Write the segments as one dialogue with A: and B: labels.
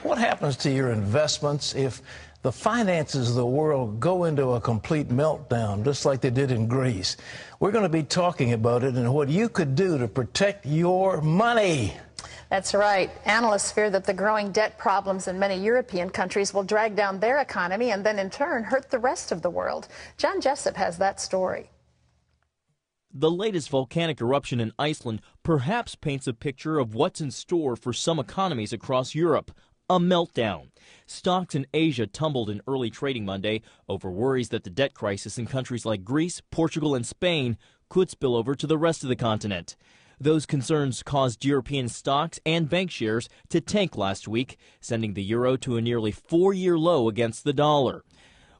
A: What happens to your investments if the finances of the world go into a complete meltdown, just like they did in Greece? We're going to be talking about it and what you could do to protect your money.
B: That's right. Analysts fear that the growing debt problems in many European countries will drag down their economy and then in turn hurt the rest of the world. John Jessup has that story.
C: The latest volcanic eruption in Iceland perhaps paints a picture of what's in store for some economies across Europe. A meltdown. Stocks in Asia tumbled in early trading Monday over worries that the debt crisis in countries like Greece, Portugal, and Spain could spill over to the rest of the continent. Those concerns caused European stocks and bank shares to tank last week, sending the euro to a nearly four-year low against the dollar.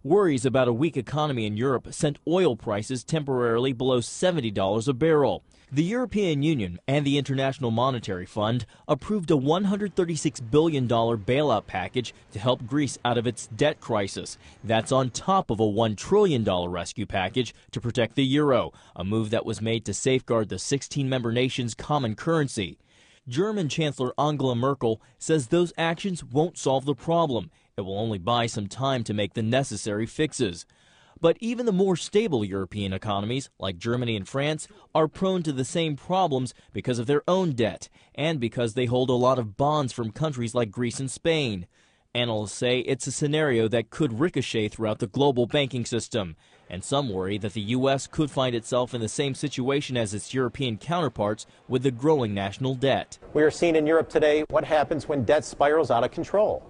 C: Worries about a weak economy in Europe sent oil prices temporarily below $70 a barrel. The European Union and the International Monetary Fund approved a $136 billion bailout package to help Greece out of its debt crisis. That's on top of a $1 trillion rescue package to protect the euro, a move that was made to safeguard the 16-member nation's common currency. German Chancellor Angela Merkel says those actions won't solve the problem. It will only buy some time to make the necessary fixes. But even the more stable European economies, like Germany and France, are prone to the same problems because of their own debt and because they hold a lot of bonds from countries like Greece and Spain. Analysts say it's a scenario that could ricochet throughout the global banking system, and some worry that the U.S. could find itself in the same situation as its European counterparts with the growing national debt.
D: We are seeing in Europe today what happens when debt spirals out of control,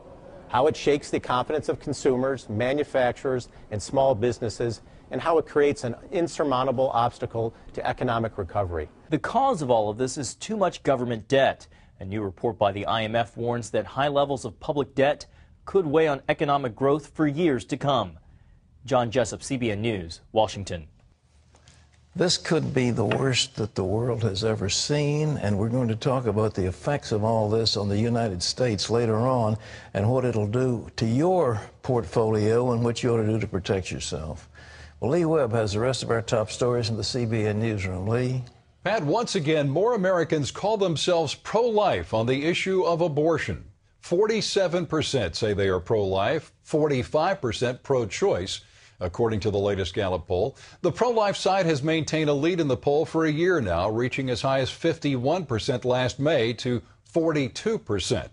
D: how it shakes the confidence of consumers, manufacturers, and small businesses, and how it creates an insurmountable obstacle to economic recovery.
C: The cause of all of this is too much government debt. A new report by the IMF warns that high levels of public debt could weigh on economic growth for years to come. John Jessup, CBN News, Washington.
A: This could be the worst that the world has ever seen, and we're going to talk about the effects of all this on the United States later on and what it'll do to your portfolio and what you ought to do to protect yourself. Well, Lee Webb has the rest of our top stories in the CBN newsroom. Lee?
E: Pat, once again, more Americans call themselves pro-life on the issue of abortion. 47% say they are pro-life, 45% pro-choice. According to the latest Gallup poll, the pro-life side has maintained a lead in the poll for a year now, reaching as high as 51% last May to 42%.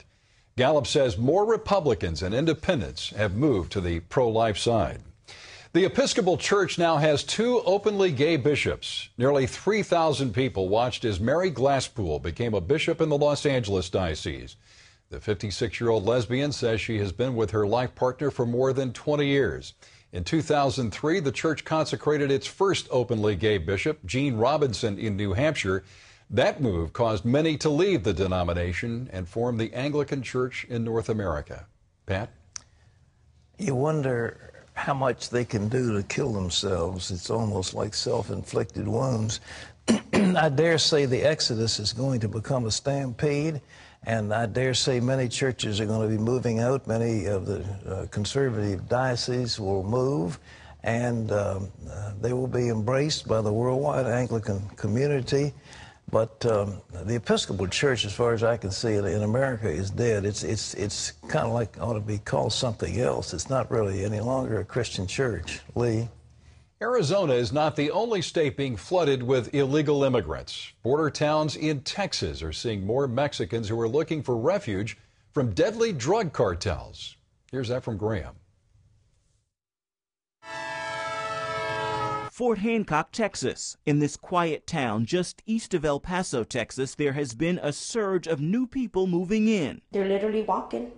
E: Gallup says more Republicans and independents have moved to the pro-life side. The Episcopal Church now has 2 openly gay bishops. Nearly 3,000 people watched as Mary Glasspool became a bishop in the Los Angeles diocese. The 56-year-old lesbian says she has been with her life partner for more than 20 years. In 2003, the church consecrated its first openly gay bishop, Gene Robinson, in New Hampshire. That move caused many to leave the denomination and form the Anglican Church in North America. Pat?
A: You wonder how much they can do to kill themselves. It's almost like self-inflicted wounds. I dare say the exodus is going to become a stampede, and I dare say many churches are going to be moving out. Many of the conservative dioceses will move, and they will be embraced by the worldwide Anglican community. But the Episcopal Church, as far as I can see, in America is dead. It's kind of like ought to be called something else. It's not really any longer a Christian church. Lee?
E: Arizona is not the only state being flooded with illegal immigrants. Border towns in Texas are seeing more Mexicans who are looking for refuge from deadly drug cartels. Here's that from Graham.
F: Fort Hancock, Texas. In this quiet town just east of El Paso, Texas, there has been a surge of new people moving in.
G: They're literally walking.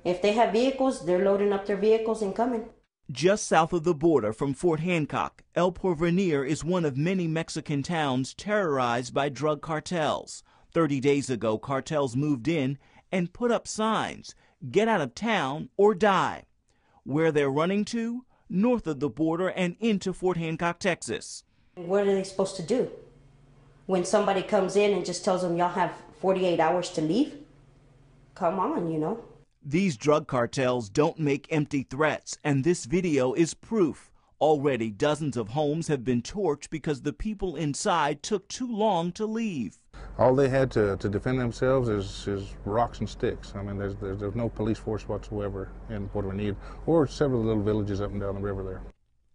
G: If they have vehicles, they're loading up their vehicles and coming.
F: Just south of the border from Fort Hancock, El Porvenir is one of many Mexican towns terrorized by drug cartels. 30 days ago, cartels moved in and put up signs, "Get out of town or die." Where they're running to? North of the border and into Fort Hancock, Texas.
G: What are they supposed to do? When somebody comes in and just tells them y'all have 48 hours to leave? Come on, you know.
F: These drug cartels don't make empty threats, and this video is proof. Already, dozens of homes have been torched because the people inside took too long to leave.
H: All they had to defend themselves is rocks and sticks. I mean, there's no police force whatsoever in Puerto Venir or several little villages up and down the river there.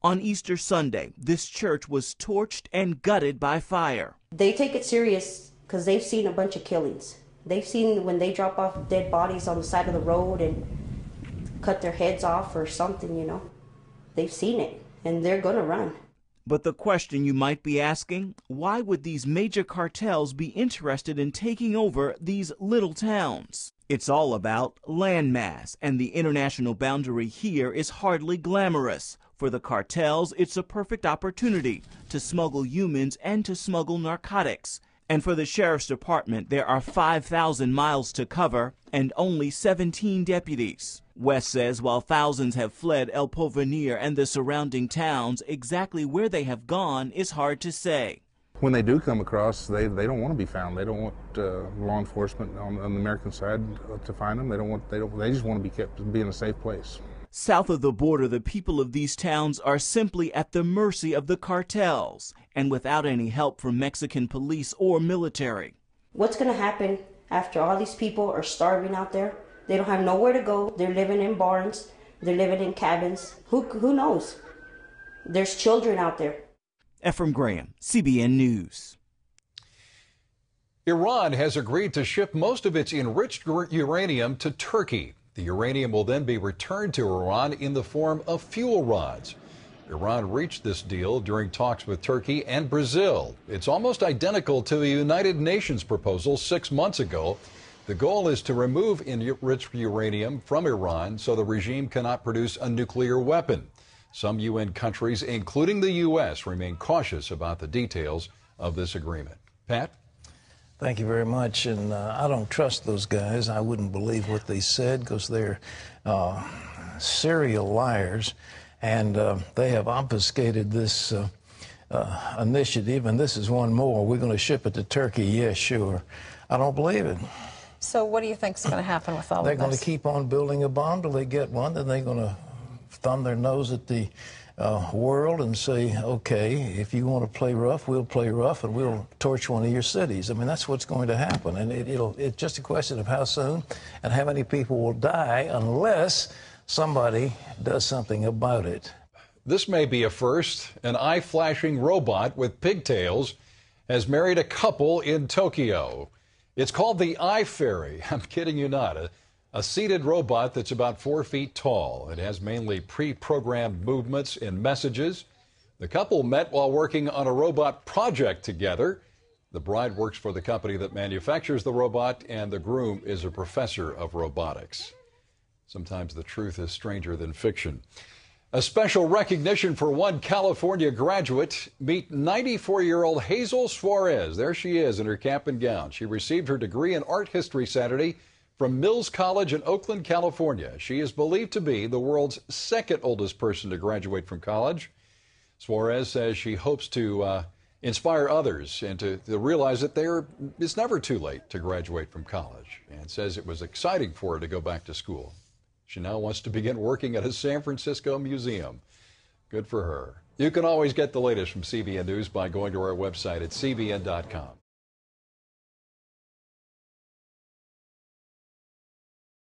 F: On Easter Sunday, this church was torched and gutted by fire.
G: They take it serious because they've seen a bunch of killings. They've seen when they drop off dead bodies on the side of the road and cut their heads off or something, you know. They've seen it, and they're going to run.
F: But the question you might be asking, why would these major cartels be interested in taking over these little towns? It's all about landmass, and the international boundary here is hardly glamorous. For the cartels, it's a perfect opportunity to smuggle humans and to smuggle narcotics. And for the sheriff's department, there are 5,000 miles to cover and only 17 deputies. West says while thousands have fled El Porvenir and the surrounding towns, exactly where they have gone is hard to say.
H: When they do come across, they don't want to be found. They don't want law enforcement on the American side to find them. They just want to be in a safe place.
F: South of the border, the people of these towns are simply at the mercy of the cartels and without any help from Mexican police or military.
G: What's going to happen after all these people are starving out there? They don't have nowhere to go. They're living in barns. They're living in cabins. Who knows? There's children out there.
F: Ephraim Graham, CBN News.
E: Iran has agreed to ship most of its enriched uranium to Turkey. The uranium will then be returned to Iran in the form of fuel rods. Iran reached this deal during talks with Turkey and Brazil. It's almost identical to the United Nations proposal 6 months ago. The goal is to remove enriched uranium from Iran so the regime cannot produce a nuclear weapon. Some UN countries, including the U.S., remain cautious about the details of this agreement. Pat?
A: Thank you very much. And I don't trust those guys. I wouldn't believe what they said because they're serial liars. And they have obfuscated this initiative. And this is one more. We're going to ship it to Turkey. Yeah, sure. I don't believe it.
B: So what do you think is going to happen with all of this?
A: They're going to keep on building a bomb till they get one. Then they're going to thumb their nose at the world and say, okay, if you want to play rough, we'll play rough and we'll torch one of your cities. I mean, that's what's going to happen. And it's just a question of how soon and how many people will die unless somebody does something about it.
E: This may be a first. An eye-flashing robot with pigtails has married a couple in Tokyo. It's called the Eye Fairy. I'm kidding you not. A seated robot that's about 4 feet tall. It has mainly pre-programmed movements and messages. The couple met while working on a robot project together. The bride works for the company that manufactures the robot, and the groom is a professor of robotics. Sometimes the truth is stranger than fiction. A special recognition for one California graduate. Meet 94-year-old Hazel Suarez. There she is in her cap and gown. She received her degree in art history Saturday from Mills College in Oakland, California. She is believed to be the world's second oldest person to graduate from college. Suarez says she hopes to inspire others and to realize that it's never too late to graduate from college, and says it was exciting for her to go back to school. She now wants to begin working at a San Francisco museum. Good for her. You can always get the latest from CBN News by going to our website at cbn.com.